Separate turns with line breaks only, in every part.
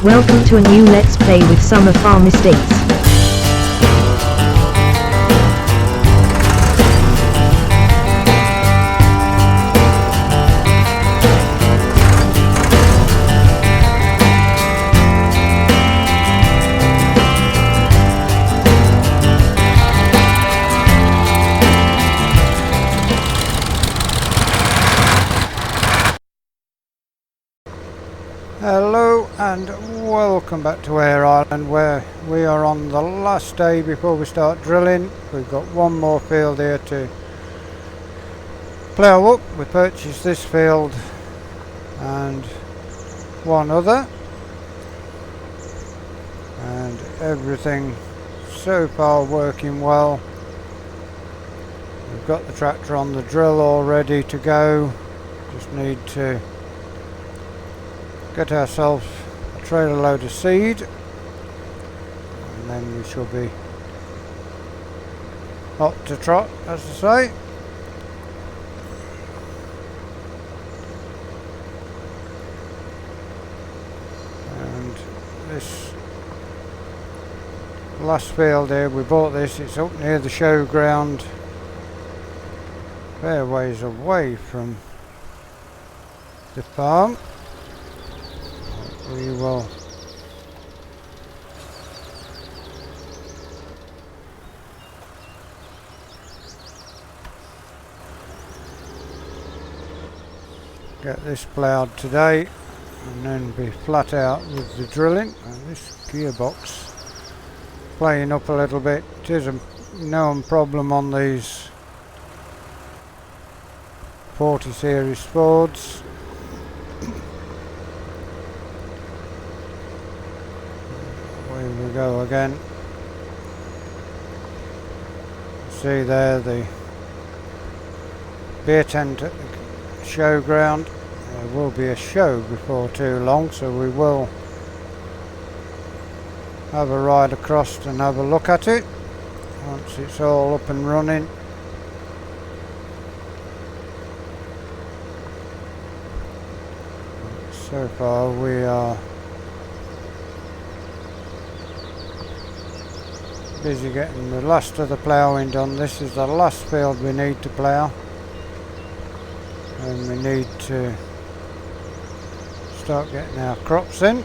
Welcome to a new Let's Play with Summer Farm Estates.
Hello and welcome back to Eyre Island, where we are on the last day before we start drilling. We've got one more field here to plough up. We purchased this field and one other, and everything so far working well. We've got the tractor on the drill all ready to go. Just need to get ourselves a trailer load of seed, and then we shall be hot to trot, as I say. And this last field here, we bought this, it's up near the showground, fair ways away from the farm. We will get this ploughed today and then be flat out with the drilling. And this gearbox playing up a little bit. It is a known problem on these 40 series Fords. Here we go again. See there the beer tent at the showground. There will be a show before too long, so we will have a ride across and have a look at it once it's all up and running. So far we are busy getting the last of the ploughing done. This is the last field we need to plough, and we need to start getting our crops in.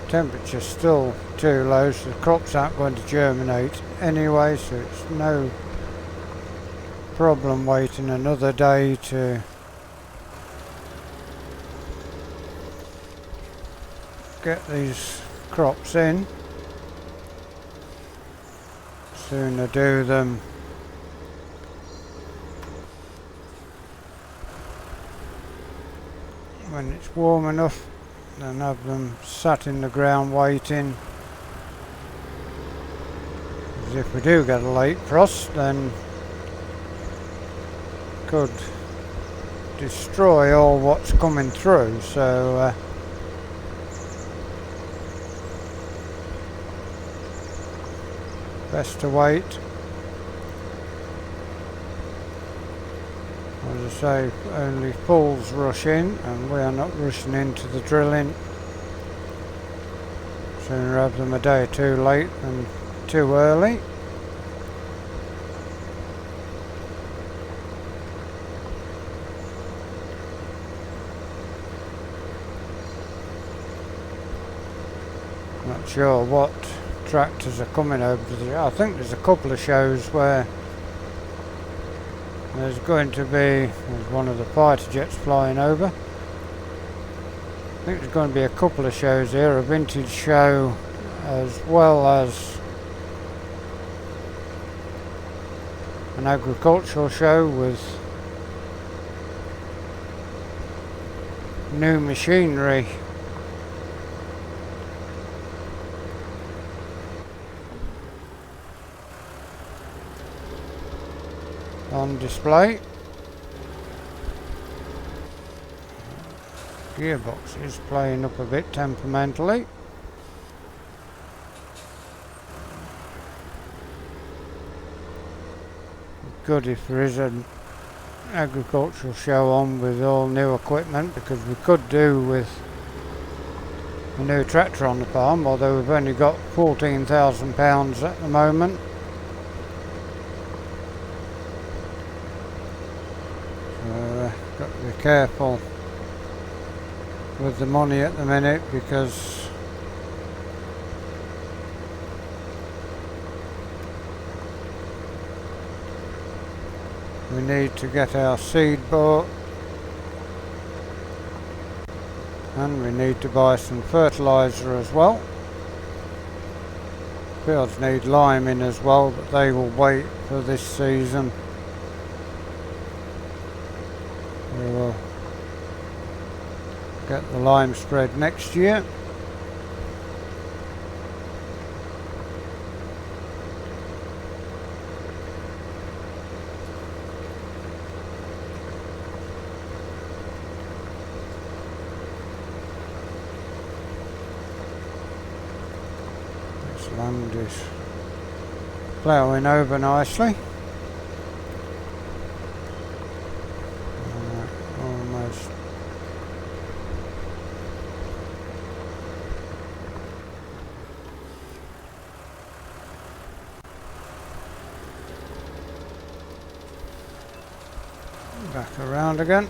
Temperature's still too low, so the crops aren't going to germinate anyway, so it's no problem waiting another day to get these crops in. Sooner do them when it's warm enough and have them sat in the ground waiting. Because if we do get a late frost, then could destroy all what's coming through, so best to wait. As I say, only fools rush in, and we are not rushing into the drilling. Sooner have them a day or two late than too early. Not sure what tractors are coming over the... I think there's a couple of shows where there's going to be, there's one of the fighter jets flying over. I think there's going to be a couple of shows here, a vintage show as well as an agricultural show with new machinery on display. gearbox is playing up a bit temperamentally. Good if there is an agricultural show on with all new equipment, because we could do with a new tractor on the farm, although we've only got £14,000 at the moment. So got to be careful with the money at the minute, because we need to get our seed bought, and we need to buy some fertiliser as well. Fields need liming as well, but they will wait for this season. We will get the lime spread next year. This land is ploughing over nicely. Almost. Back around again.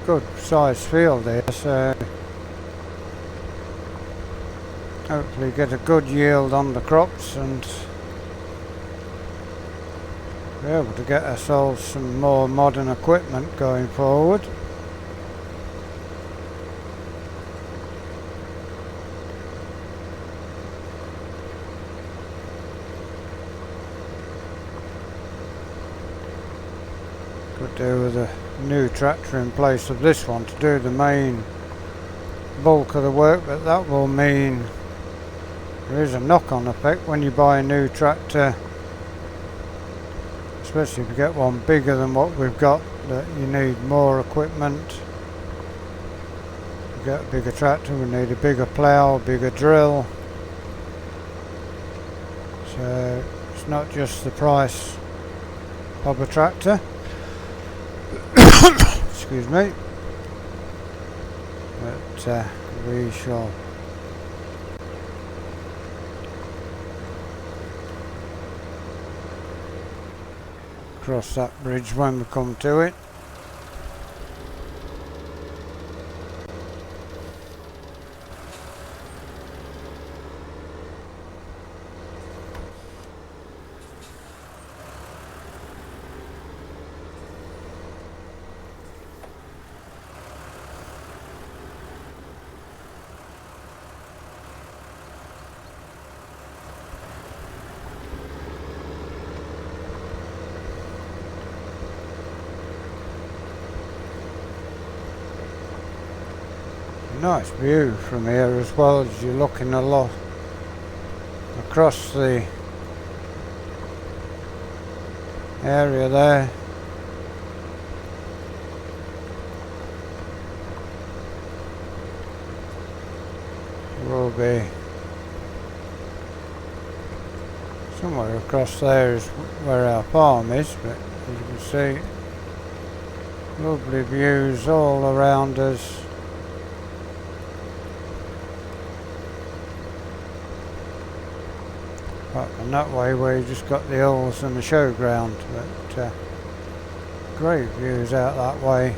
Good sized field there, so hopefully get a good yield on the crops and be able to get ourselves some more modern equipment going forward. Could do with a new tractor in place of this one to do the main bulk of the work, but that will mean there is a knock-on effect when you buy a new tractor, especially if you get one bigger than what we've got, that you need more equipment. To get a bigger tractor, we need a bigger plough, a bigger drill. So it's not just the price of a tractor. Excuse me, but we shall cross that bridge when we come to it. Nice view from here as well, as you're looking a lot across the area there. Will be somewhere across there is where our farm is, but as you can see, lovely views all around us. And that way where you just got the hills and the showground, but great views out that way.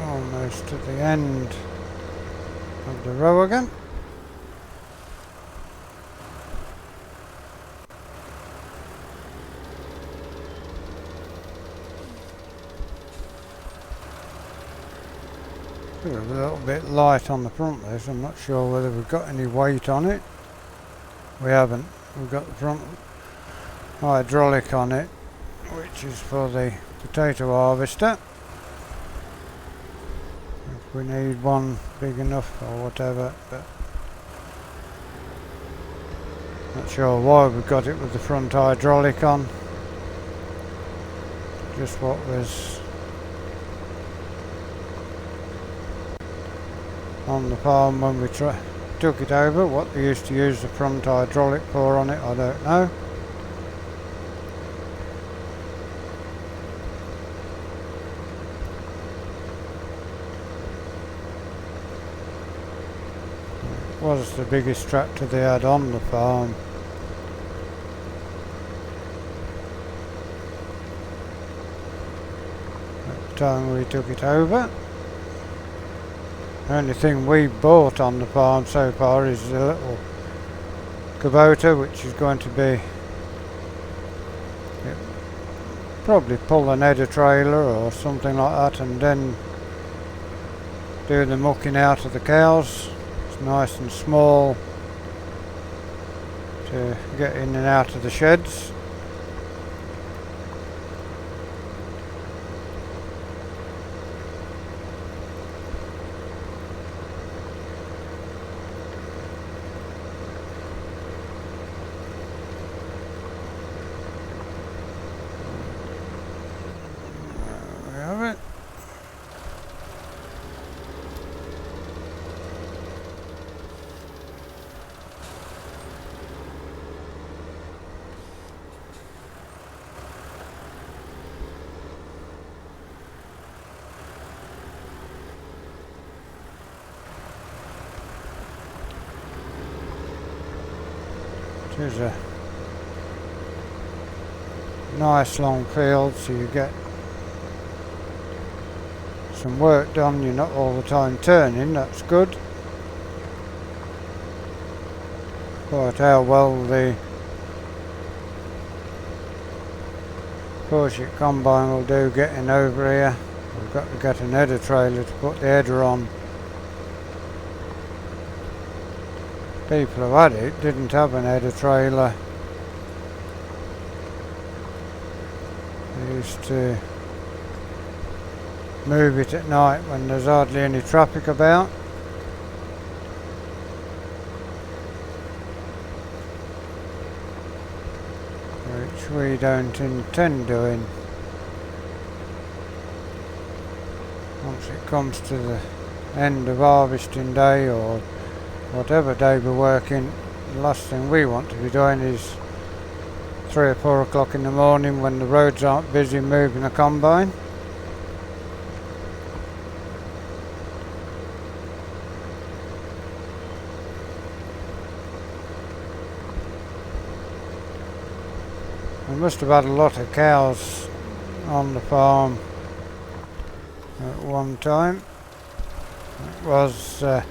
Almost to the end of the row again. a little bit light on the front this. I'm not sure whether we've got any weight on it. We haven't. We've got the front hydraulic on it, which is for the potato harvester. If we need one big enough or whatever, but not sure why we've got it with the front hydraulic on. Just what was on the farm when we took it over. What they used to use the front hydraulic for on it, I don't know. It was the biggest tractor they had on the farm. At the time we took it over. The only thing we've bought on the farm so far is a little Kubota, which is going to be probably pull an header trailer or something like that, and then do the mucking out of the cows. It's nice and small to get in and out of the sheds. It is a nice long field, so you get some work done. You're not all the time turning, that's good. Quite how well the Porsche combine will do getting over here. We've got to get an header trailer to put the header on. People who had it didn't have an header trailer. They used to move it at night when there's hardly any traffic about. Which we don't intend doing. Once it comes to the end of harvesting day or whatever day we're working, the last thing we want to be doing is 3 or 4 o'clock in the morning when the roads aren't busy moving a combine. We must have had a lot of cows on the farm at one time. It was a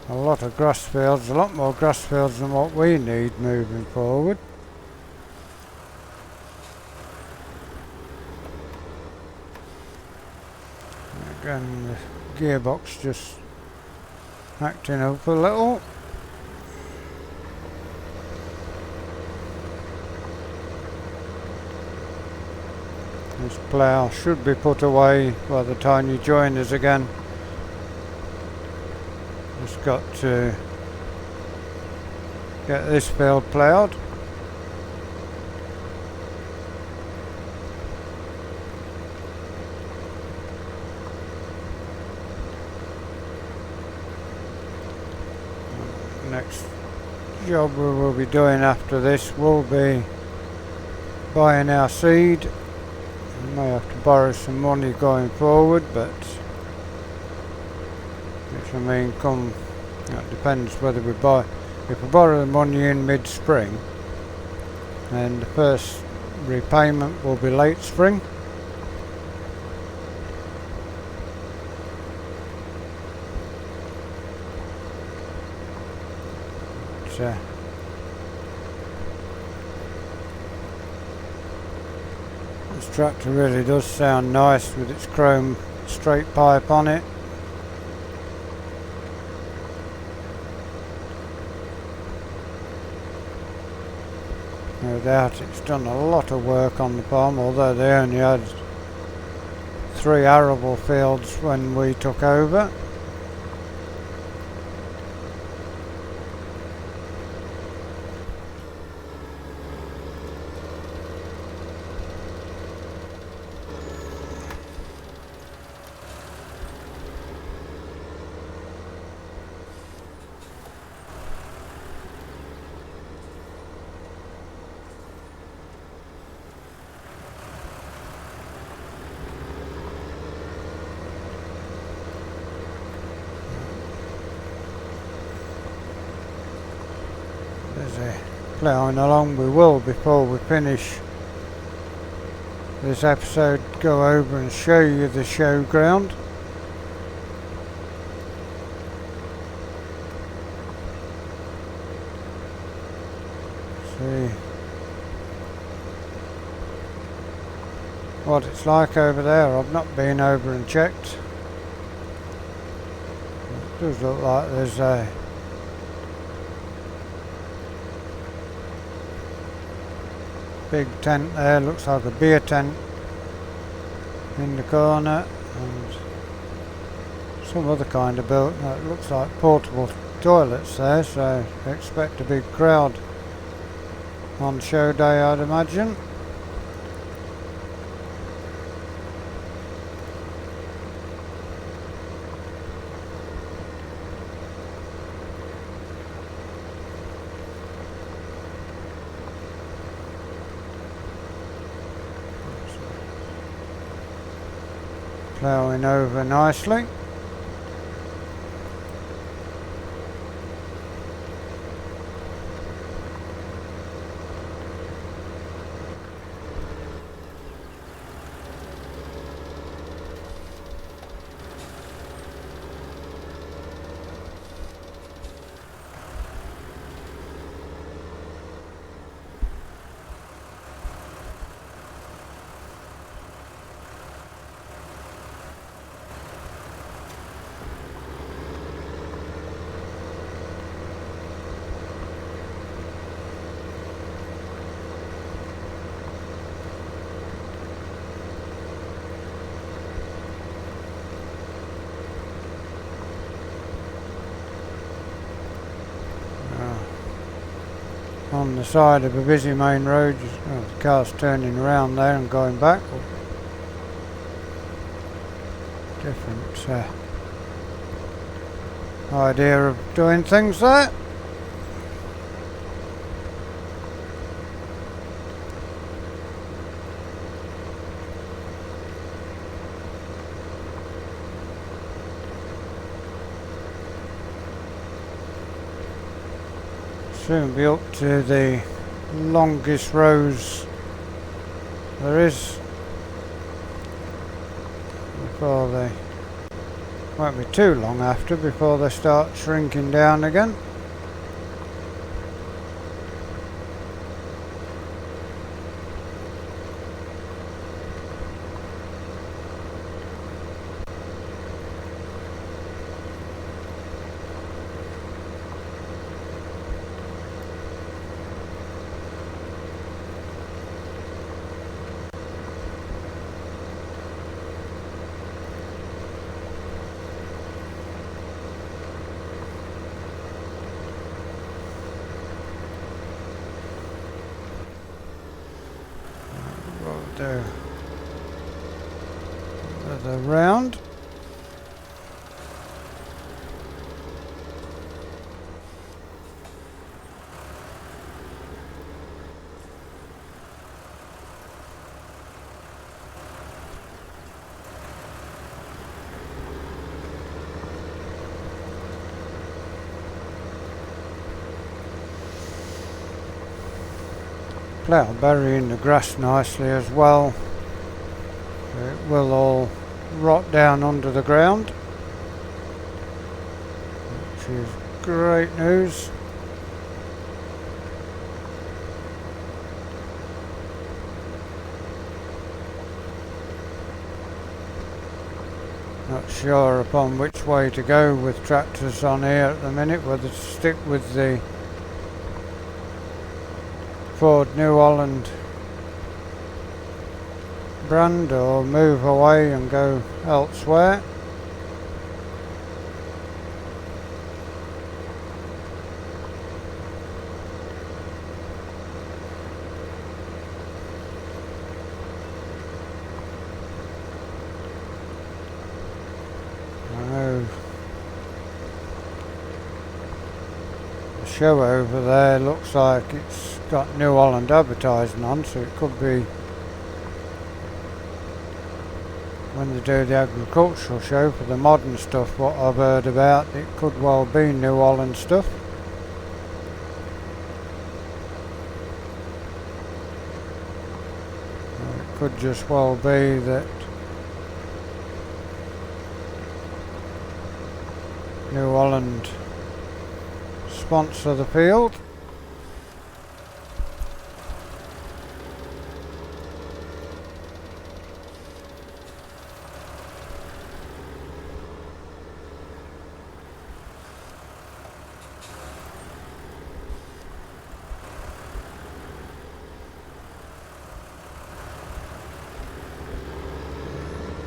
lot of grass fields, a lot more grass fields than what we need moving forward. Again, the gearbox just acting up a little. This plough should be put away by the time you join us again. Just got to get this field ploughed. Next job we will be doing after this will be buying our seed. We may have to borrow some money going forward, but which I mean, it depends whether we buy. If we borrow the money in mid-spring, then the first repayment will be late spring. But, this tractor really does sound nice with its chrome straight pipe on it. No doubt it's done a lot of work on the farm, although they only had 3 arable fields when we took over. Ploughing along we will before we finish this episode, go over and show you the showground. See what it's like over there. I've not been over and checked. It does look like there's a big tent there, looks like a beer tent in the corner, and some other kind of built that looks like portable toilets there, so expect a big crowd on show day, I'd imagine. Ploughing over nicely. On the side of a busy main road, the car's turning around there and going back. Different idea of doing things there. Soon be up to the longest rows there is before they won't be too long after before they start shrinking down again. Do another round. Plough burying the grass nicely as well. It will all rot down under the ground, which is great news. Not sure upon which way to go with tractors on here at the minute, whether to stick with the Ford New Holland brand or move away and go elsewhere. The show over there looks like it's got New Holland advertising on, so it could be when they do the agricultural show for the modern stuff. What I've heard about, it could well be New Holland stuff. Or it could just well be that New Holland sponsor the field.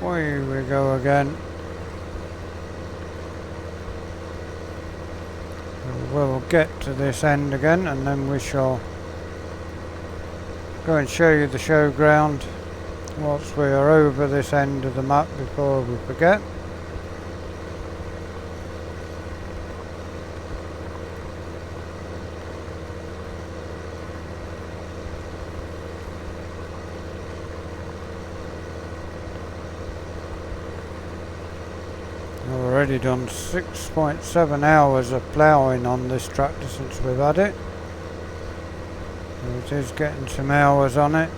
Away we go again. We'll get to this end again and then we shall go and show you the showground whilst we are over this end of the map before we forget. Already done 6.7 hours of ploughing on this tractor since we've had it. So it is getting some hours on it.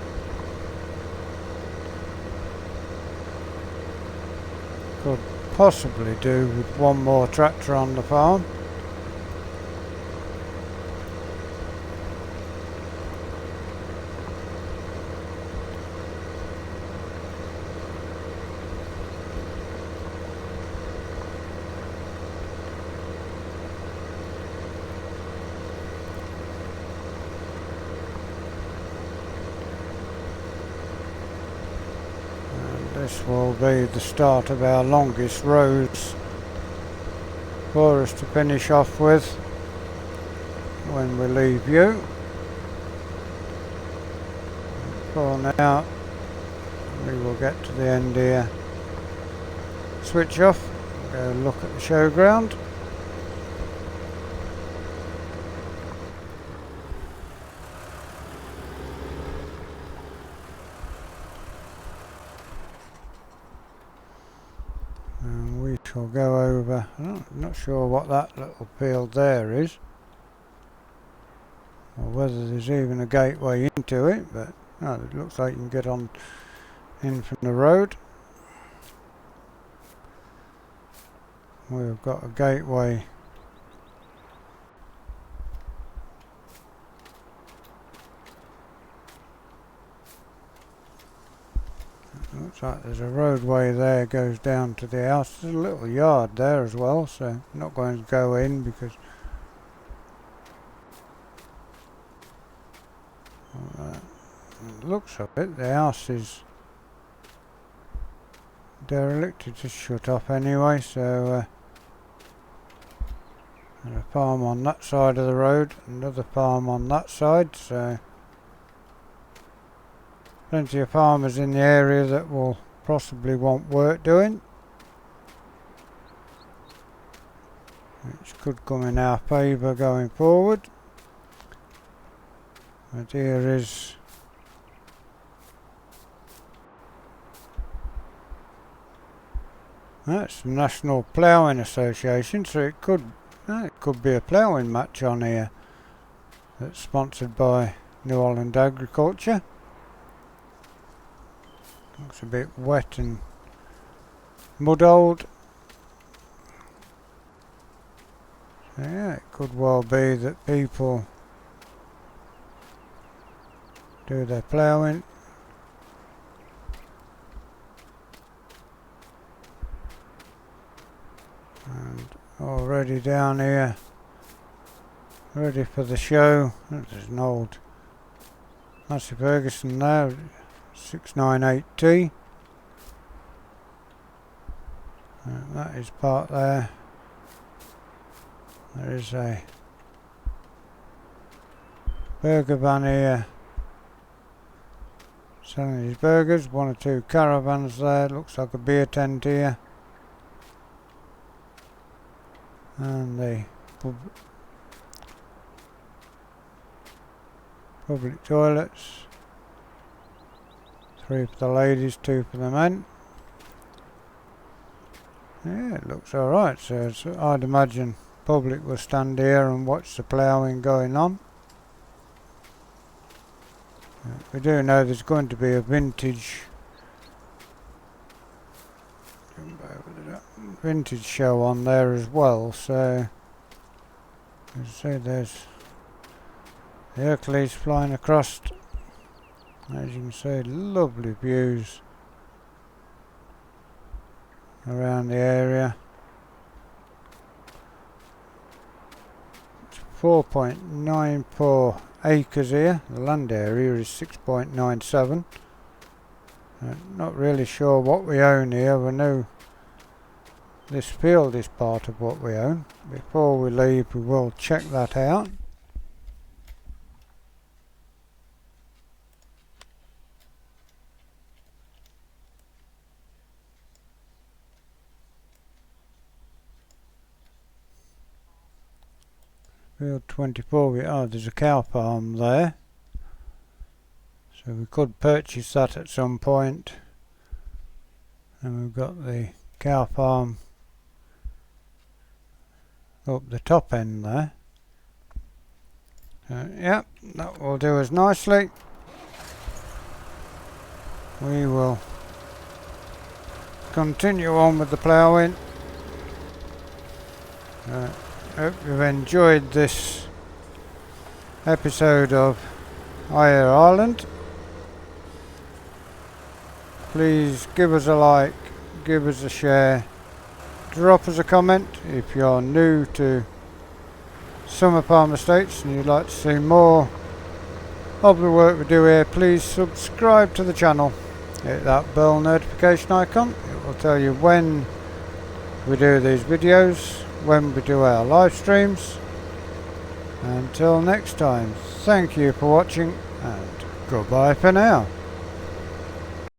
Could possibly do with one more tractor on the farm. This will be the start of our longest roads for us to finish off with when we leave you. For now, we will get to the end here, switch off, go look at the showground. And we shall go over, I'm not sure what that little field there is, or whether there's even a gateway into it, but it looks like you can get on in from the road. We've got a gateway looks like there's a roadway there goes down to the house. There's a little yard there as well, so I'm not going to go in because it looks of it, the house is derelict, it's just shut off anyway, so there's a farm on that side of the road, another farm on that side, so plenty of farmers in the area that will possibly want work doing, which could come in our favour going forward. But here is that's the National Ploughing Association, so it could be a ploughing match on here that's sponsored by New Holland Agriculture. Looks a bit wet and mud-old. So yeah, it could well be that people do their ploughing. ready down here, ready for the show. There's an old Massey Ferguson there, 698T. That is part there. There is a burger van here selling his burgers. One or two caravans there. Looks like a beer tent here. And the public toilets. 3 for the ladies, 2 for the men. Yeah, it looks alright. So I'd imagine public will stand here and watch the ploughing going on. We do know there's going to be a vintage show on there as well, so as I say, there's the Hercules flying across. As you can see, lovely views around the area. It's 4.94 acres here. The land area is 6.97. Not really sure what we own here. We know this field is part of what we own. Before we leave, we will check that out. Field 24, there's a cow farm there. So we could purchase that at some point. And we've got the cow farm up the top end there. Yeah, that will do us nicely. We will continue on with the ploughing. Hope you've enjoyed this episode of Eire Ireland. Please give us a like, give us a share, drop us a comment if you're new to Summer Farm Estates and you'd like to see more of the work we do here. Please subscribe to the channel, hit that bell notification icon. It will tell you when we do these videos, when we do our live streams. Until next time, thank you for watching and goodbye for now.